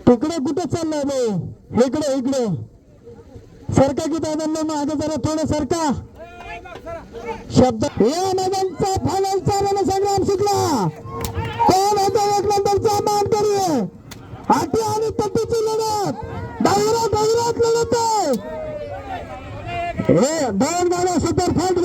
तिकडे कुठे चाललाय भाऊ? इकडे इकडे सरका की दादांना मागे जरा थोडं सरका. शब्द या नद्यांचा फायनलचा रणसंग्राम शिकला. कोण होता एक नंबरचा मानकरी? हाती आणि तटीची लढत डायरेक्ट लढत आहे. हे दोन गाड्या सुपर फास्ट